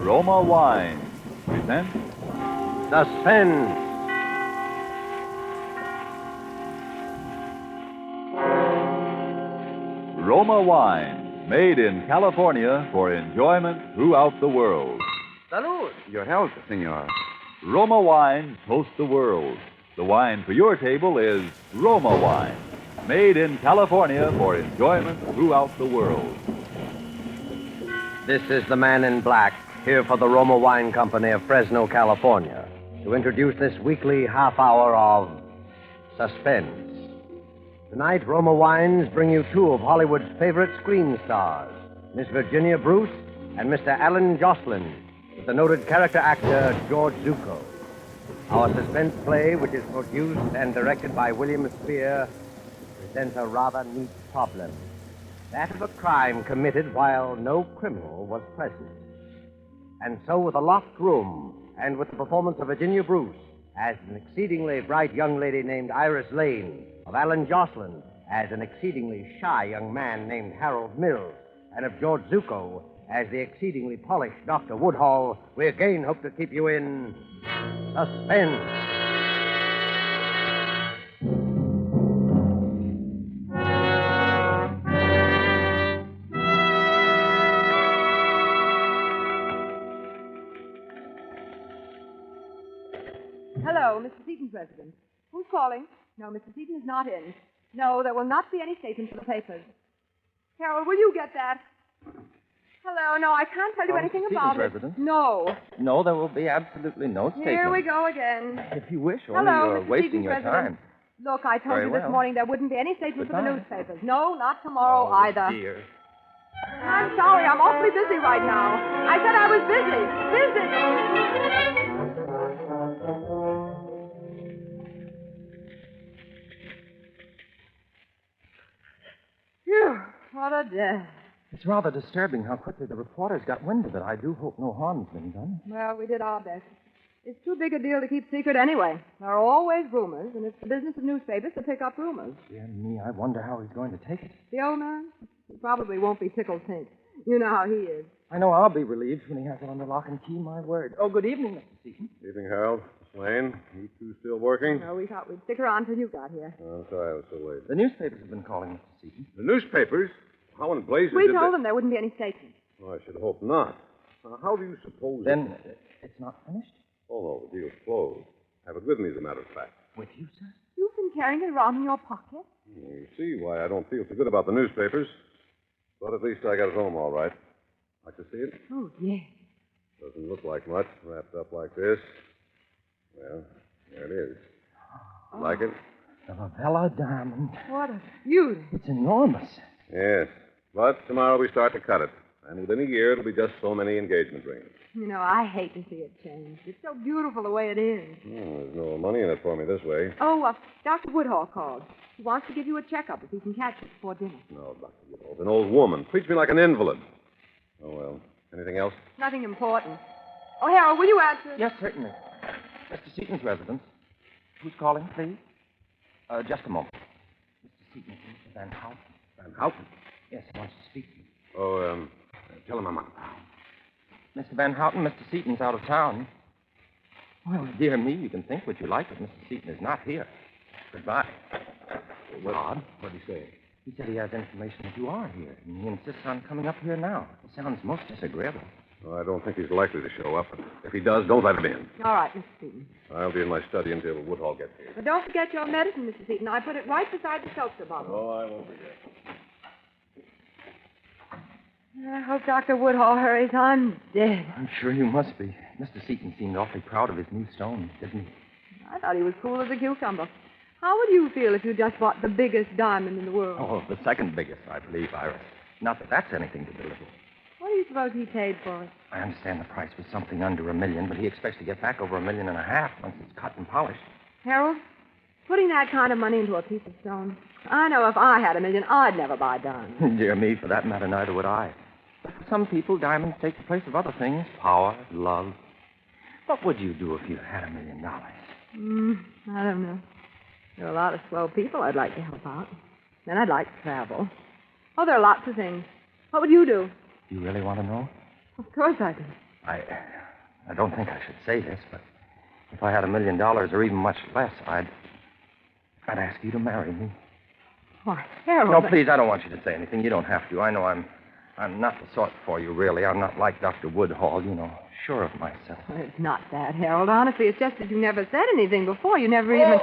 Roma Wine presents Suspense. Roma Wine, made in California for enjoyment throughout the world. Salud. Your health, senor. Roma Wine toast the world. The wine for your table is Roma Wine, made in California for enjoyment throughout the world. This is the man in black, here for the Roma Wine Company of Fresno, California, to introduce this weekly half hour of Suspense. Tonight, Roma Wines bring you two of Hollywood's favorite screen stars, Miss Virginia Bruce and Mr. Alan Jocelyn, with the noted character actor George Zucco. Our suspense play, which is produced and directed by William Spear, presents a rather neat problem. That of a crime committed while no criminal was present. And so, with a locked room, and with the performance of Virginia Bruce as an exceedingly bright young lady named Iris Lane, of Alan Jocelyn as an exceedingly shy young man named Harold Mills, and of George Zucco as the exceedingly polished Dr. Woodhall, we again hope to keep you in suspense. Hello, Mr. Seaton's residence. Who's calling? No, Mr. Seaton is not in. No, there will not be any statement for the papers. Harold, will you get that? Hello, no, I can't tell you anything about it. Residence? No. No, there will be absolutely no statement. Here we go again. If you wish, only Hello, you're Mr. wasting Seaton's your residence. time. Look, I told Very you this well. morning there wouldn't be any statement for the Goodbye. newspapers. No, not tomorrow either. Dear. I'm sorry, I'm awfully busy right now. I said I was busy. Busy. Phew, what a day. It's rather disturbing how quickly the reporters got wind of it. I do hope no harm's been done. Well, we did our best. It's too big a deal to keep secret anyway. There are always rumors, and it's the business of newspapers to pick up rumors. Dear me, I wonder how he's going to take it. The old man? He probably won't be tickled pink. You know how he is. I know I'll be relieved when he has it under lock and key, my word. Oh, good evening, Mr. Seaton. Evening, Harold. Miss Lane, you two still working? Well, we thought we'd stick around till you got here. Oh, I'm sorry I was so late. The newspapers have been calling, Mr. Seaton. The newspapers? How in blazes We did told they... them there wouldn't be any statement. Oh, I should hope not. How do you suppose... Then it's not finished? Oh, no, the deal's closed. I have it with me, as a matter of fact. With you, sir? You've been carrying it around in your pocket? You see why I don't feel so good about the newspapers. But at least I got it home all right. Like to see it? Oh, yes. Doesn't look like much, wrapped up like this. Well, there it is. Like it? The Lavella diamond. What a beauty. It's enormous. Yes. But tomorrow we start to cut it. And within a year, it'll be just so many engagement rings. You know, I hate to see it change. It's so beautiful the way it is. Oh, there's no money in it for me this way. Oh, Dr. Woodhall called. He wants to give you a checkup if he can catch it before dinner. No, Dr. Woodhall's an old woman. Treats me like an invalid. Oh, well. Anything else? Nothing important. Oh, Harold, will you answer? Yes, certainly. Mr. Seaton's residence. Who's calling, please? Just a moment. Mr. Seaton, Mr. Van Houten. Van Houten? Yes, he wants to speak to you. Oh, tell him I'm out. Mr. Van Houten, Mr. Seaton's out of town. Well, dear me, you can think what you like, but Mr. Seaton is not here. Goodbye. Odd. What'd he say? He said he has information that you are here, and he insists on coming up here now. It sounds most disagreeable. Oh, I don't think he's likely to show up. If he does, don't let him in. All right, Mr. Seaton. I'll be in my study until Woodhall gets here. But don't forget your medicine, Mr. Seaton. I put it right beside the seltzer bottle. Oh, I won't forget. I hope Dr. Woodhall hurries. I'm dead. I'm sure you must be. Mr. Seaton seemed awfully proud of his new stone, didn't he? I thought he was cool as a cucumber. How would you feel if you just bought the biggest diamond in the world? Oh, the second biggest, I believe, Iris. Not that that's anything to belittle. What do you suppose he paid for it? I understand the price was something under $1 million, but he expects to get back over $1.5 million once it's cut and polished. Harold, putting that kind of money into a piece of stone. I know if I had $1 million, I'd never buy diamonds. Dear me, for that matter, neither would I. But for some people, diamonds take the place of other things. Power, love. What would you do if you had $1 million? I don't know. There are a lot of swell people I'd like to help out. Then I'd like to travel. Oh, there are lots of things. What would you do? You really want to know? Of course I do. I don't think I should say this, but if I had $1 million or even much less, I'd ask you to marry me. Why, Harold... No, please, I don't want you to say anything. You don't have to. I know I'm not the sort for you, really. I'm not like Dr. Woodhall, sure of myself. Well, it's not that, Harold. Honestly, it's just that you never said anything before. You never even...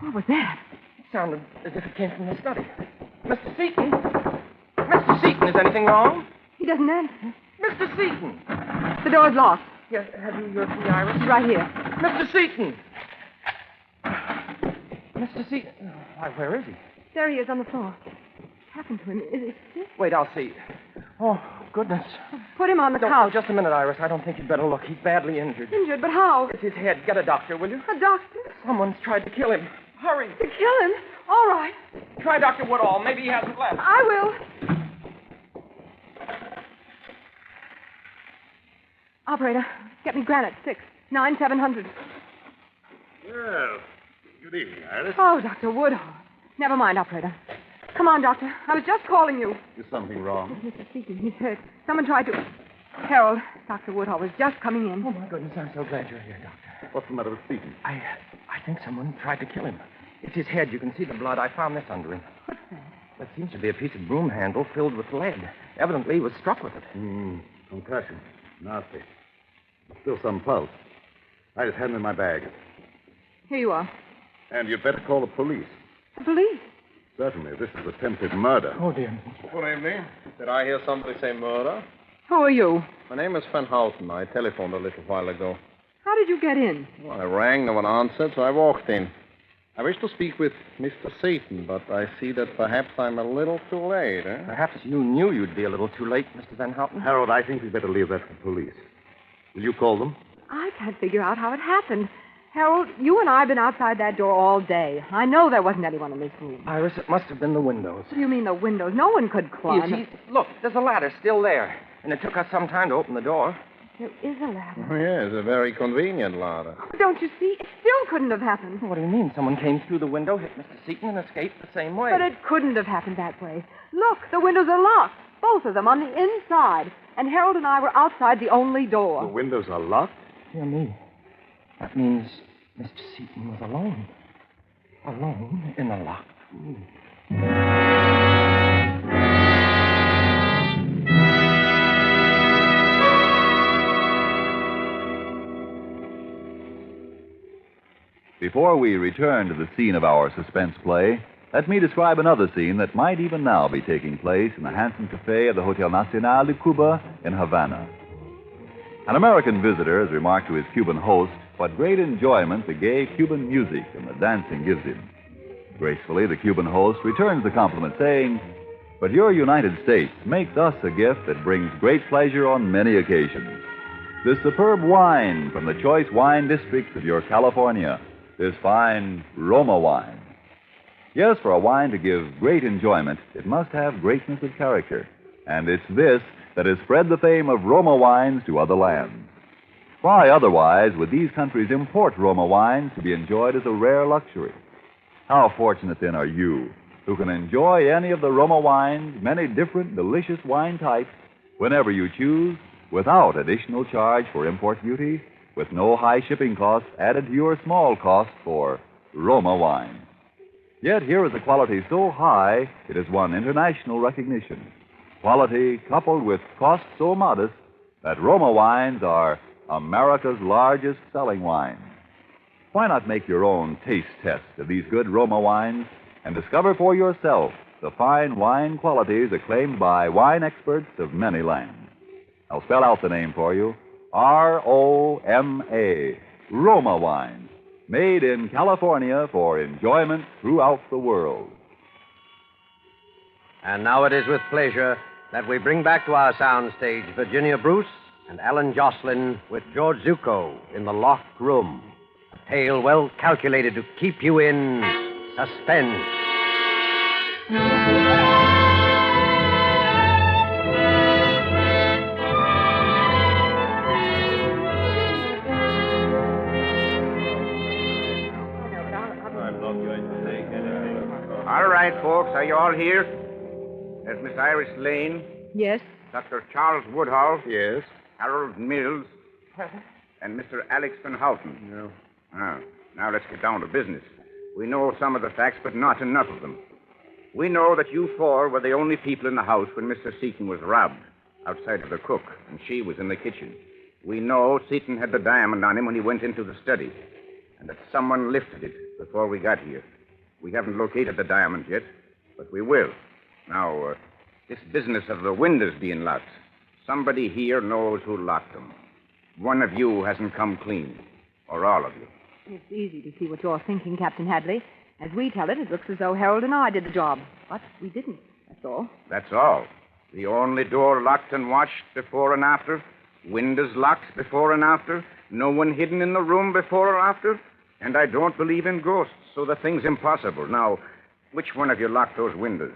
What was that? It sounded as if it came from the study. Mr. Seaton? Mr. Seaton, is anything wrong? He doesn't answer. Mr. Seaton! The door's locked. Yes, have you your key, Iris? He's right here. Mr. Seaton! Mr. Seaton. Why, where is he? There he is on the floor. What's happened to him? Is he sick? Wait, I'll see. Oh, goodness. Put him on the Don't- couch. Just a minute, Iris. I don't think you'd better look. He's badly injured. Injured, but how? It's his head. Get a doctor, will you? A doctor? Someone's tried to kill him. Hurry. To kill him? All right. Try Dr. Woodall. Maybe he hasn't left. I will. Operator, get me granite, 6-9-700. Well, good evening, Iris. Oh, Dr. Woodhall. Never mind, operator. Come on, doctor. I was just calling you. Is something wrong? Mr. Seaton, he's hurt. Someone tried to... Harold, Dr. Woodhall was just coming in. Oh, my goodness. I'm so glad you're here, Doctor. What's the matter with Seaton? I think someone tried to kill him. It's his head. You can see the blood. I found this under him. What's that? It seems to be a piece of broom handle filled with lead. Evidently, he was struck with it. Concussion. Nasty. Still some pulse. I just had him in my bag. Here you are. And you'd better call the police. The police? Certainly, this is attempted murder. Oh, dear. Good evening. Did I hear somebody say murder? Who are you? My name is Van Houten. I telephoned a little while ago. How did you get in? Well, I rang, no one answered, so I walked in. I wish to speak with Mr. Seaton, but I see that perhaps I'm a little too late, eh? Perhaps you knew you'd be a little too late, Mr. Van Houten. Harold, I think we'd better leave that to the police. Will you call them? I can't figure out how it happened. Harold, you and I have been outside that door all day. I know there wasn't anyone in this room. Iris, it must have been the windows. What do you mean the windows? No one could climb. You see, look, there's a ladder still there. And it took us some time to open the door. There is a ladder. Oh, yes, a very convenient ladder. Don't you see? It still couldn't have happened. What do you mean? Someone came through the window, hit Mr. Seaton, and escaped the same way. But it couldn't have happened that way. Look, the windows are locked. Both of them on the inside. And Harold and I were outside the only The door. windows are locked? Dear me. That means Mr. Seaton was alone. Alone in a locked room. Before we return to the scene of our suspense play, let me describe another scene that might even now be taking place in the handsome cafe of the Hotel Nacional de Cuba in Havana. An American visitor has remarked to his Cuban host what great enjoyment the gay Cuban music and the dancing gives him. Gracefully, the Cuban host returns the compliment, saying, "But your United States makes us a gift that brings great pleasure on many occasions. This superb wine from the choice wine districts of your California, this fine Roma wine. Yes, for a wine to give great enjoyment, it must have greatness of character. And it's this that has spread the fame of Roma wines to other lands. Why otherwise would these countries import Roma wines to be enjoyed as a rare luxury? How fortunate, then, are you who can enjoy any of the Roma wines, many different delicious wine types, whenever you choose, without additional charge for import duty, with no high shipping costs added to your small cost for Roma wine. Yet here is a quality so high it has won international recognition. Quality coupled with cost so modest that Roma wines are America's largest selling wines. Why not make your own taste test of these good Roma wines and discover for yourself the fine wine qualities acclaimed by wine experts of many lands? I'll spell out the name for you. R-O-M-A, Roma wine, made in California for enjoyment throughout the world. And now it is with pleasure that we bring back to our soundstage Virginia Bruce and Alan Jocelyn with George Zucco in The Locked Room. A tale well calculated to keep you in suspense. All right, folks. Are you all here? There's Miss Iris Lane, Yes? Dr. Charles Woodhull, Yes? Harold Mills, and Mr. Alex Van Houten. No. Now let's get down to business. We know some of the facts, but not enough of them. We know that you four were the only people in the house when Mr. Seaton was robbed, outside of the cook, and she was in the kitchen. We know Seaton had the diamond on him when he went into the study, and that someone lifted it before we got here. We haven't located the diamond yet, but we will. Now, this business of the windows being locked, somebody here knows who locked them. One of you hasn't come clean, or all of you. It's easy to see what you're thinking, Captain Hadley. As we tell it, it looks as though Harold and I did the job. But we didn't, that's all. That's all. The only door locked and watched before and after, windows locked before and after, no one hidden in the room before or after, and I don't believe in ghosts, so the thing's impossible. Now, which one of you locked those windows?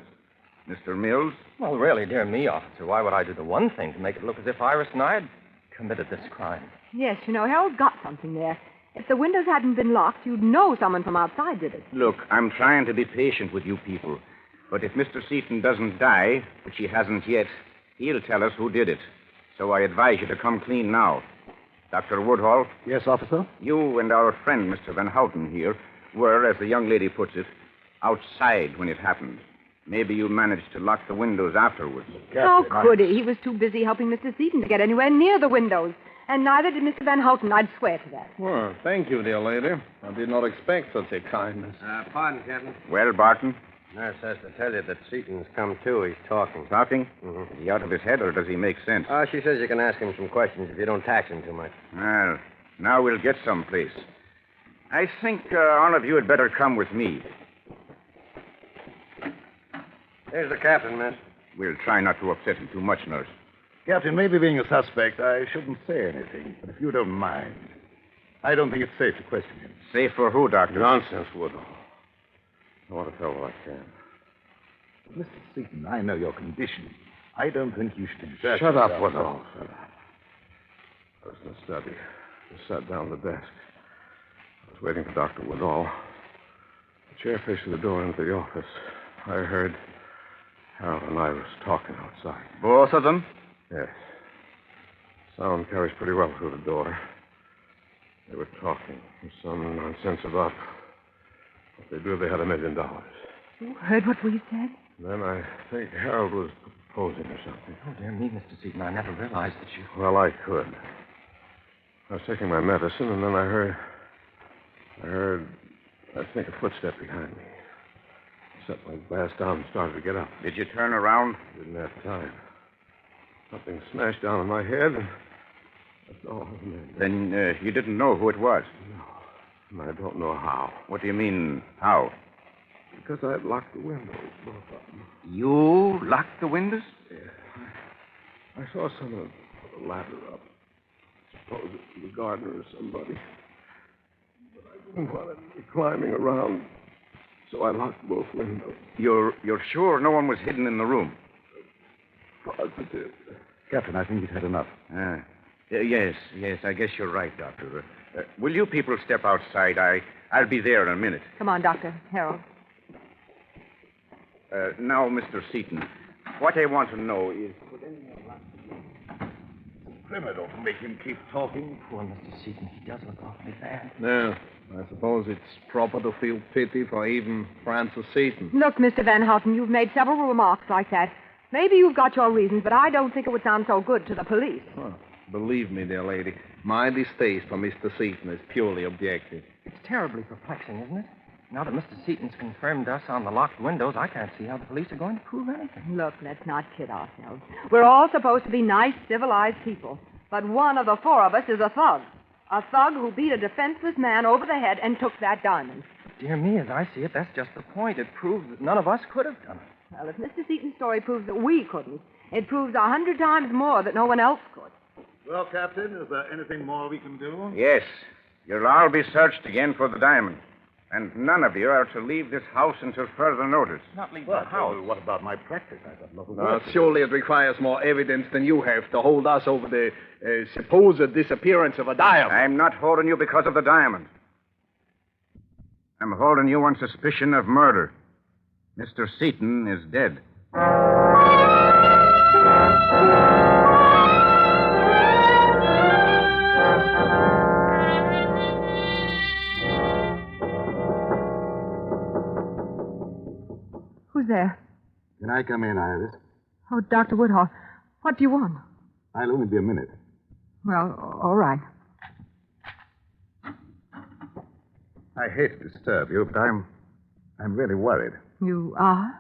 Mr. Mills? Well, really, dear me, officer, why would I do the one thing to make it look as if Iris and I had committed this crime? Yes, Harold's got something there. If the windows hadn't been locked, you'd know someone from outside did it. Look, I'm trying to be patient with you people. But if Mr. Seaton doesn't die, which he hasn't yet, he'll tell us who did it. So I advise you to come clean now. Dr. Woodhull? Yes, officer? You and our friend, Mr. Van Houten here, were, as the young lady puts it, outside when it happened. Maybe you managed to lock the windows afterwards. How could he? He was too busy helping Mr. Seaton to get anywhere near the windows. And neither did Mr. Van Houten, I'd swear to that. Well, thank you, dear lady. I did not expect such a kindness. Pardon, Captain. Well, Barton? Nurse has to tell you that Seaton's come to. He's talking. Talking? Mm-hmm. Is he out of his head, or does he make sense? She says you can ask him some questions if you don't tax him too much. Well, now we'll get someplace. I think all of you had better come with me. Here's the captain, miss. We'll try not to upset him too much, Nurse. Captain, maybe being a suspect, I shouldn't say anything. But if you don't mind, I don't think it's safe to question him. Safe for who, Doctor? Nonsense, Woodhull. I want to tell what I can. Mr. Seaton, I know your condition. I don't think you should exert Shut up, yourself. Woodhull. Shut up. I was in the study. Just sat down at the desk. I was waiting for Dr. Woodhull. The chair facing the door into the office. I heard Harold and Iris talking outside. Both of them? Yes. Sound carries pretty well through the door. They were talking. Some nonsense about what they do if they had $1 million. You heard what we said? Then I think Harold was proposing or something. Oh, dear me, Mr. Seaton, I never realized that you... Well, I could. I was taking my medicine, and then I heard, I think, a footstep behind me. I set my glass down and started to get up. Did you turn around? Didn't have time. Something smashed down on my head, and that's all. Then you didn't know who it was? No. And I don't know how. What do you mean, how? Because I had locked the windows, both of them. You locked the windows? Yeah. I saw someone put a ladder up. Suppose it was the gardener or somebody. But I didn't want to be climbing around, so I locked both windows. You're sure no one was hidden in the room? Positive. Captain, I think you've had enough. Yes, I guess you're right, Doctor. Will you people step outside? I'll be there in a minute. Come on, Doctor. Harold. Now, Mr. Seaton, what I want to know is... Criminal to make him keep talking. Poor Mr. Seaton, he does look awfully bad. No, I suppose it's proper to feel pity for even Francis Seaton. Look, Mr. Van Houten, you've made several remarks like that. Maybe you've got your reasons, but I don't think it would sound so good to the police. Well, believe me, dear lady, my distaste for Mr. Seaton is purely objective. It's terribly perplexing, isn't it? Now that Mr. Seaton's confirmed us on the locked windows, I can't see how the police are going to prove anything. Look, let's not kid ourselves. We're all supposed to be nice, civilized people. But one of the four of us is a thug. A thug who beat a defenseless man over the head and took that diamond. Dear me, as I see it, that's just the point. It proves that none of us could have done it. Well, if Mr. Seaton's story proves that we couldn't, it proves 100 times more that no one else could. Well, Captain, is there anything more we can do? Yes. You'll all be searched again for the diamond. And none of you are to leave this house until further notice. Not leave Well, the house. what about my practice? I've got nothing work to do. Surely it requires more evidence than you have to hold us over the supposed disappearance of a diamond. I'm not holding you because of the diamond. I'm holding you on suspicion of murder. Mr. Seaton is dead. there? Can I come in, Iris? Oh, Dr. Woodhall, what do you want? I'll only be a minute. Well, all right. I hate to disturb you, but I'm really worried. You are?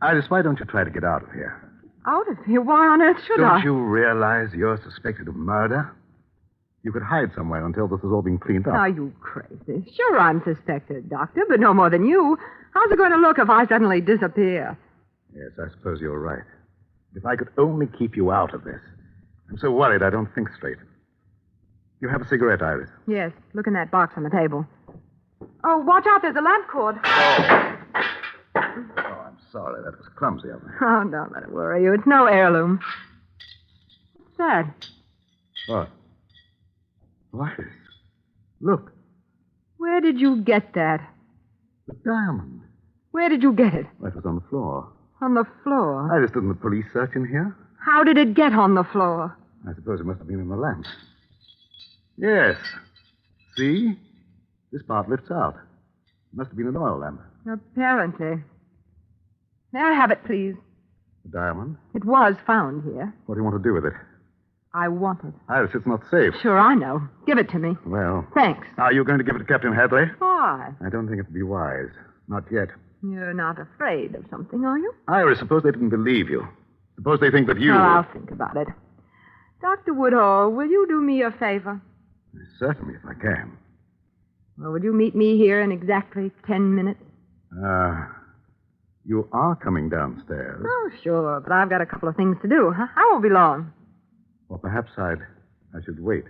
Iris, why don't you try to get out of here? Out of here? Why on earth should I? Don't you realize you're suspected of murder? You could hide somewhere until this has all been cleaned up. Are you crazy? Sure, I'm suspected, Doctor, but no more than you. How's it going to look if I suddenly disappear? Yes, I suppose you're right. If I could only keep you out of this. I'm so worried I don't think straight. You have a cigarette, Iris? Yes, look in that box on the table. Oh, watch out, there's a lamp cord. Oh, I'm sorry. That was clumsy of me. Oh, don't let it worry you. It's no heirloom. What's that? What? Iris, look. Where did you get that? The diamond. Where did you get it? That was on the floor. On the floor. Iris, didn't the police search in here? How did it get on the floor? I suppose it must have been in the lamp. Yes. See? This part lifts out. It must have been an oil lamp. Apparently. May I have it, please? The diamond? It was found here. What do you want to do with it? I want it. Iris, it's not safe. Sure, I know. Give it to me. Well. Thanks. Are you going to give it to Captain Hadley? Why? I don't think it would be wise. Not yet. You're not afraid of something, are you? Iris, suppose they didn't believe you. Suppose they think that you... Well, I'll think about it. Dr. Woodhall, will you do me a favor? Certainly, if I can. Well, would you meet me here in exactly 10 minutes? You are coming downstairs. Oh, sure, but I've got a couple of things to do. Huh? I won't be long. Well, perhaps I should wait.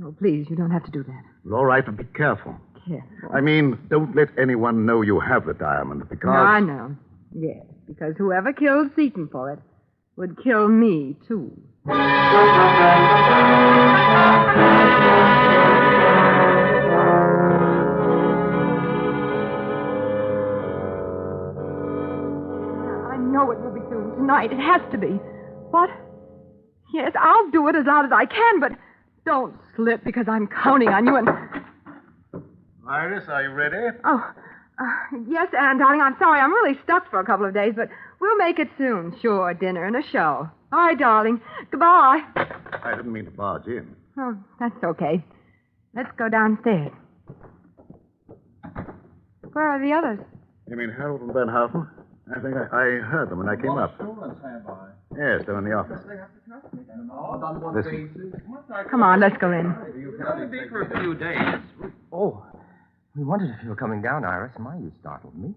Oh, please, you don't have to do that. Well, all right, but be careful. Careful. I mean, don't let anyone know you have the diamond, because... No, I know. Yes, because whoever killed Seaton for it would kill me, too. I know it will be soon. Tonight. It has to be. What? Yes, I'll do it as loud as I can, but don't slip because I'm counting on you and... Iris, are you ready? Oh, yes, Anne, darling, I'm sorry. I'm really stuck for a couple of days, but we'll make it soon. Sure, dinner and a show. All right, darling. Goodbye. I didn't mean to barge in. Oh, that's okay. Let's go downstairs. Where are the others? You mean Harold and Van Houten? I think I heard them when I came up. Yes, they're in the office. Listen. Come on, let's go in. It'll only be for a few days. Oh, we wondered if you were coming down, Iris. My, you startled me.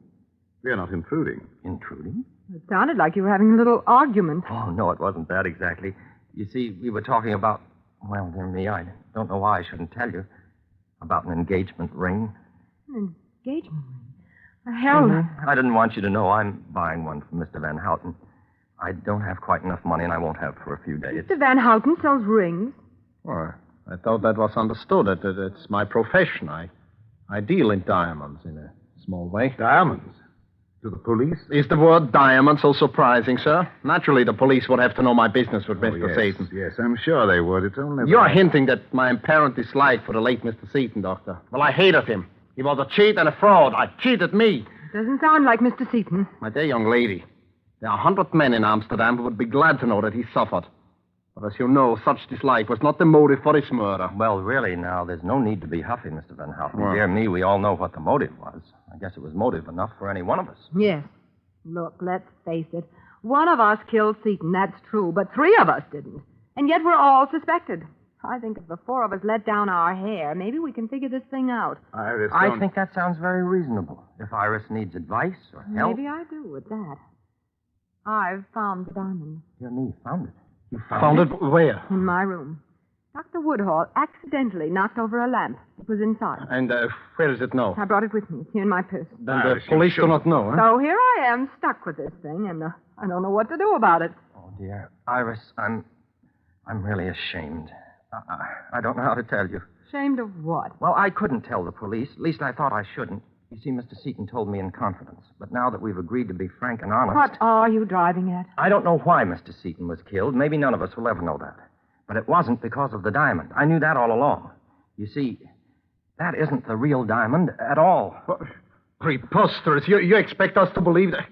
We're not intruding. Intruding? It sounded like you were having a little argument. Oh, no, it wasn't that exactly. You see, we were talking about, well, dear me, I don't know why I shouldn't tell you, about an engagement ring. An engagement ring? Harold. I didn't want you to know I'm buying one from Mr. Van Houten. I don't have quite enough money, and I won't have for a few days. Mr. Van Houten sells rings. Well, I thought that was understood. It's my profession. I deal in diamonds in a small way. Diamonds? To the police? Is the word diamond so surprising, sir? Naturally, the police would have to know my business with Mr. Yes, Seaton. yes, I'm sure they would. It's only... You're hinting that my apparent dislike for the late Mr. Seaton, Doctor. Well, I hated him. He was a cheat and a fraud. I cheated me. Doesn't sound like Mr. Seaton. My dear young lady, there are 100 men in Amsterdam who would be glad to know that he suffered. But as you know, such dislike was not the motive for his murder. Well, really, now, there's no need to be huffy, Mr. Van Houten. Well. Dear me, we all know what the motive was. I guess it was motive enough for any one of us. Yes. Look, let's face it. One of us killed Seaton, that's true, but 3 of us didn't. And yet we're all suspected. I think if the 4 of us let down our hair, maybe we can figure this thing out. Iris, I don't... think that sounds very reasonable. If Iris needs advice or help... Maybe I do with that. I've found the diamond Dear me, found it. You Found it where? in my room. Dr. Woodhall accidentally knocked over a lamp. It was inside. And where is it now? I brought it with me. It's here in my purse. Then Iris, the police you do not know, huh? So here I am, stuck with this thing, and I don't know what to do about it. Oh, dear. Iris, I'm really ashamed. I don't know how to tell you. Ashamed of what? Well, I couldn't tell the police. At least I thought I shouldn't. You see, Mr. Seaton told me in confidence. But now that we've agreed to be frank and honest... What are you driving at? I don't know why Mr. Seaton was killed. Maybe none of us will ever know that. But it wasn't because of the diamond. I knew that all along. You see, that isn't the real diamond at all. What? Preposterous. You expect us to believe that?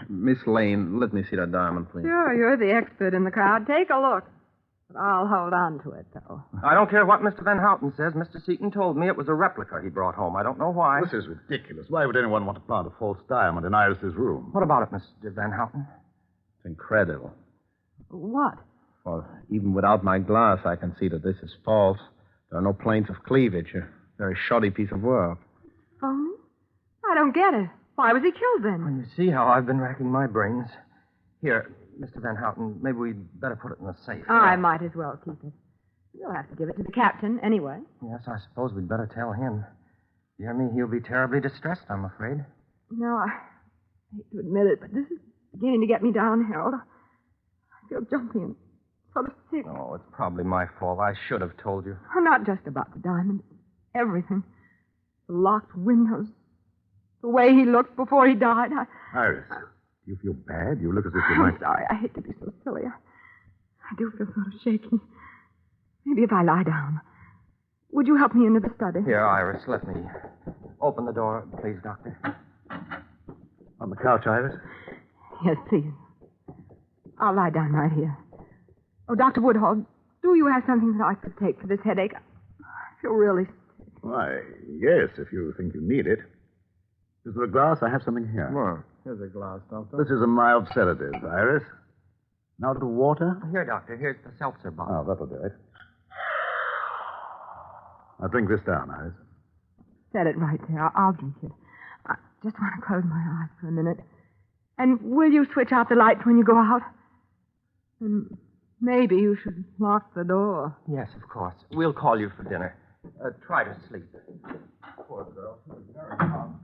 Miss Lane, let me see that diamond, please. Sure, you're the expert in the crowd. Take a look. But I'll hold on to it, though. I don't care what Mr. Van Houten says. Mr. Seaton told me it was a replica he brought home. I don't know why. This is ridiculous. Why would anyone want to plant a false diamond in Iris's room? What about it, Mr. Van Houten? It's incredible. What? Well, even without my glass, I can see that this is false. There are no planes of cleavage. A very shoddy piece of work. Phony? I don't get it. Why was he killed then? Well, you see how I've been racking my brains. Here, Mr. Van Houten, maybe we'd better put it in the safe. I might as well keep it. You'll have to give it to the captain anyway. Yes, I suppose we'd better tell him. Dear me, he'll be terribly distressed, I'm afraid. No, I hate to admit it, but this is beginning to get me down, Harold. I feel jumpy and sort of sick. Oh, it's probably my fault. I should have told you. Not just about the diamond. Everything. The locked windows. The way he looked before he died. Iris, do you feel bad? You look as if you I'm might... sorry. I hate to be so silly. I do feel sort of shaky. Maybe if I lie down. Would you help me into the study? Here, Iris, let me open the door, please, Doctor. On the couch, Iris? Yes, please. I'll lie down right here. Oh, Dr. Woodhall, do you have something that I could take for this headache? I feel really sick. Why, yes, if you think you need it. Is there a glass? I have something here. Well, here's a glass, Doctor. This is a mild sedative, Iris. Now a little water? Here, Doctor, here's the seltzer bottle. Oh, that'll do it. Now drink this down, Iris. Set it right there. I'll drink it. I just want to close my eyes for a minute. And will you switch out the lights when you go out? And maybe you should lock the door. Yes, of course. We'll call you for dinner. Try to sleep. Poor girl. She was very calm.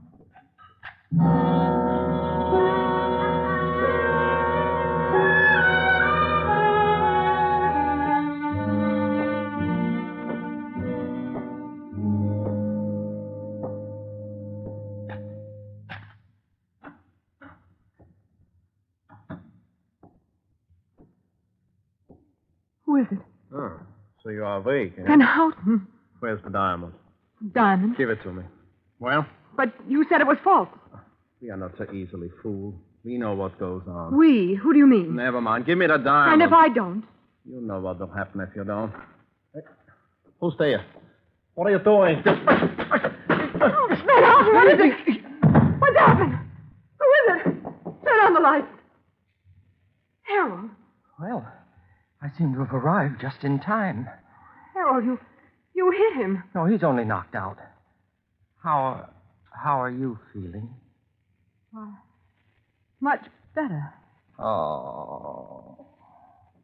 Who is it? Oh, so you are awake, eh? Van Houten. Where's the diamond? Diamond. Give it to me. Well, But you said it was false. we are not so easily fooled. We know what goes on. We? Who do you mean? Never mind. Give me the diamond. And if I don't? You know what will happen if you don't. Hey, who's there? What are you doing? Oh, Van Houten, what is it? What's happened? Who is it? Turn on the lights. Harold. Well, I seem to have arrived just in time. Harold, you hit him. No, he's only knocked out. How are you feeling? Why, much better. Oh,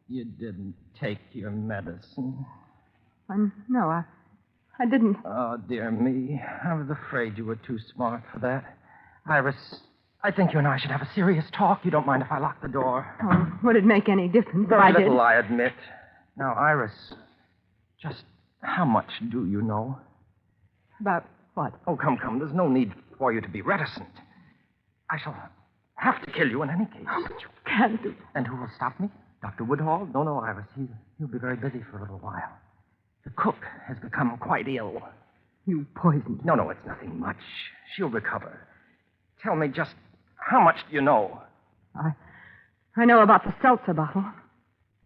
you didn't take your medicine. No, I didn't. Oh, dear me. I was afraid you were too smart for that. Iris, I think you and I should have a serious talk. You don't mind if I lock the door? Oh, would it make any difference if Very I did? little, I admit. Now, Iris, just how much do you know? About what? Oh, come. There's no need for you to be reticent. I shall have to kill you in any case. Oh, but you can't do that. And who will stop me? Dr. Woodhall? No, Iris. He'll be very busy for a little while. The cook has become quite ill. You poisoned her. No, it's nothing much. She'll recover. Tell me just how much do you know? I know about the seltzer bottle.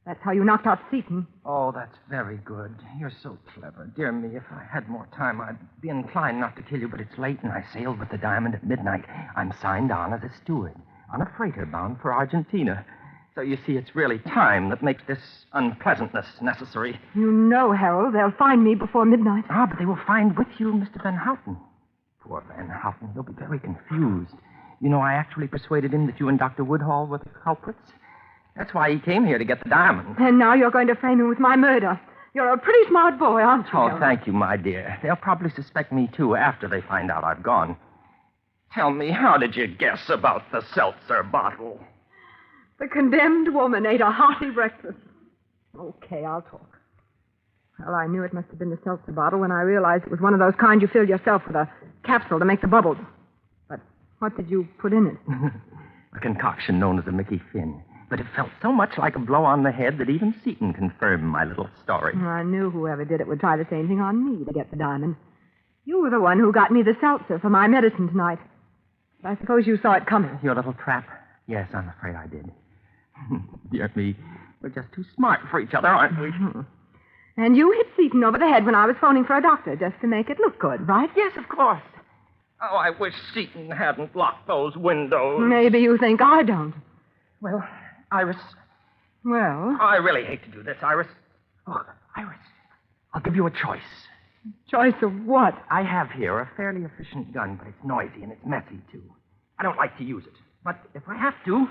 That's how you knocked out Seaton. Oh, that's very good. You're so clever. Dear me, if I had more time, I'd be inclined not to kill you, but it's late, and I sailed with the diamond at midnight. I'm signed on as a steward on a freighter bound for Argentina. So you see, it's really time that makes this unpleasantness necessary. You know, Harold, they'll find me before midnight. Ah, but they will find with you Mr. Van Houten. Poor Van Houten. He'll be very confused. You know, I actually persuaded him that you and Dr. Woodhall were the culprits. That's why he came here to get the diamond. And now you're going to frame him with my murder. You're a pretty smart boy, aren't you? Oh, Harold? thank you, my dear. They'll probably suspect me, too, after they find out I've gone. Tell me, how did you guess about the seltzer bottle? The condemned woman ate a hearty breakfast. Okay, I'll talk. Well, I knew it must have been the seltzer bottle when I realized it was one of those kind you fill yourself with a capsule to make the bubbles. But what did you put in it? A concoction known as a Mickey Finn. But it felt so much like a blow on the head that even Seaton confirmed my little story. I knew whoever did it would try the same thing on me to get the diamond. You were the one who got me the seltzer for my medicine tonight. I suppose you saw it coming. Your little trap? Yes, I'm afraid I did. Dear me, we're just too smart for each other, aren't we? And you hit Seaton over the head when I was phoning for a doctor, just to make it look good, right? Yes, of course. Oh, I wish Seaton hadn't locked those windows. Maybe you think I don't. Well, Iris, Well, I really hate to do this, Iris. Look, Iris, I'll give you a choice. choice of what? I have here a fairly efficient gun, but it's noisy and it's messy, too. I don't like to use it. But if I have to...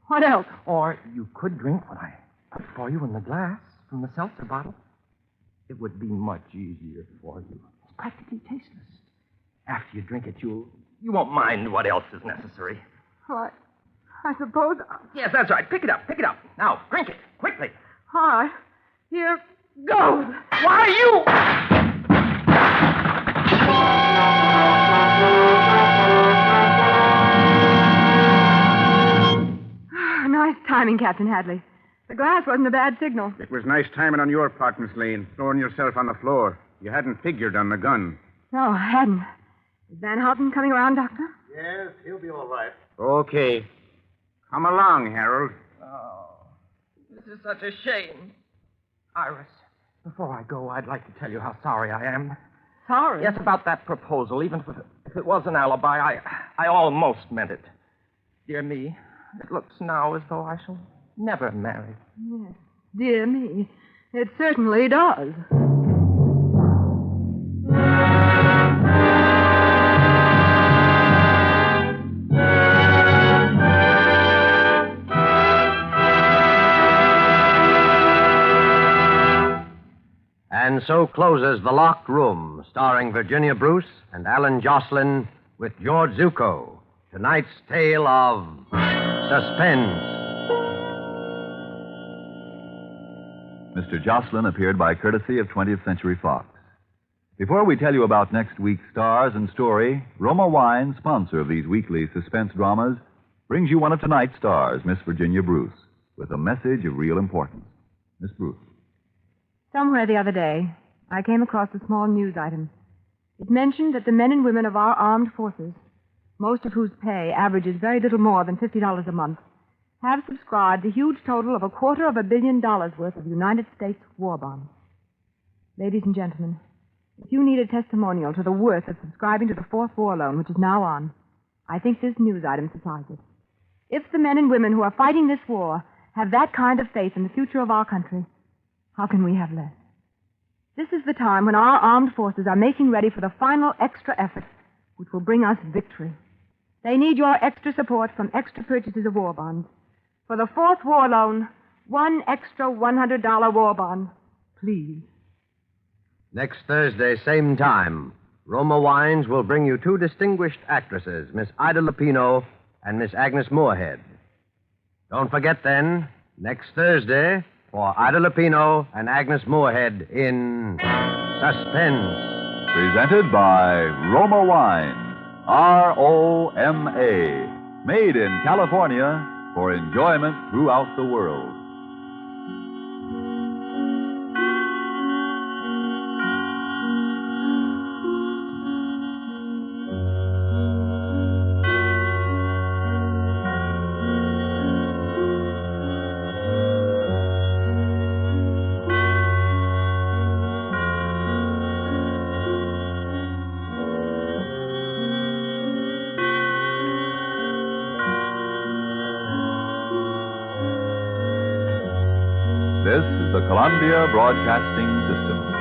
What else? Or you could drink what I put for you in the glass from the seltzer bottle. It would be much easier for you. It's practically tasteless. After you drink it, you won't mind what else is necessary. What? I suppose... Yes, that's right. Pick it up. Now, drink it. Quickly. All right. Here goes. Why, you... Nice timing, Captain Hadley. The glass wasn't a bad signal. It was nice timing on your part, Miss Lane, throwing yourself on the floor. You hadn't figured on the gun. No, I hadn't. Is Van Houten coming around, Doctor? Yes, he'll be all right. Okay. Come along, Harold. Oh, this is such a shame. Iris, before I go, I'd like to tell you how sorry I am. Sorry? Yes, about that proposal. Even if it was an alibi, I almost meant it. Dear me, it looks now as though I shall never marry. Yes. Dear me. It certainly does. And so closes The Locked Room, starring Virginia Bruce and Alan Jocelyn with George Zucco. Tonight's tale of Suspense. Mr. Jocelyn appeared by courtesy of 20th Century Fox. Before we tell you about next week's stars and story, Roma Wine, sponsor of these weekly suspense dramas, brings you one of tonight's stars, Miss Virginia Bruce, with a message of real importance. Miss Bruce. Somewhere the other day, I came across a small news item. It mentioned that the men and women of our armed forces, most of whose pay averages very little more than $50 a month, have subscribed a huge total of $250 million worth of United States war bonds. Ladies and gentlemen, if you need a testimonial to the worth of subscribing to the Fourth War Loan, which is now on, I think this news item supplies it. If the men and women who are fighting this war have that kind of faith in the future of our country, how can we have less? This is the time when our armed forces are making ready for the final extra effort, which will bring us victory. They need your extra support from extra purchases of war bonds. For the Fourth War Loan, one extra $100 war bond, please. Next Thursday, same time, Roma Wines will bring you two distinguished actresses, Miss Ida Lupino and Miss Agnes Moorehead. Don't forget, then, next Thursday, for Ida Lupino and Agnes Moorehead in Suspense. Presented by Roma Wine. R-O-M-A. Made in California for enjoyment throughout the world. This is the Columbia Broadcasting System.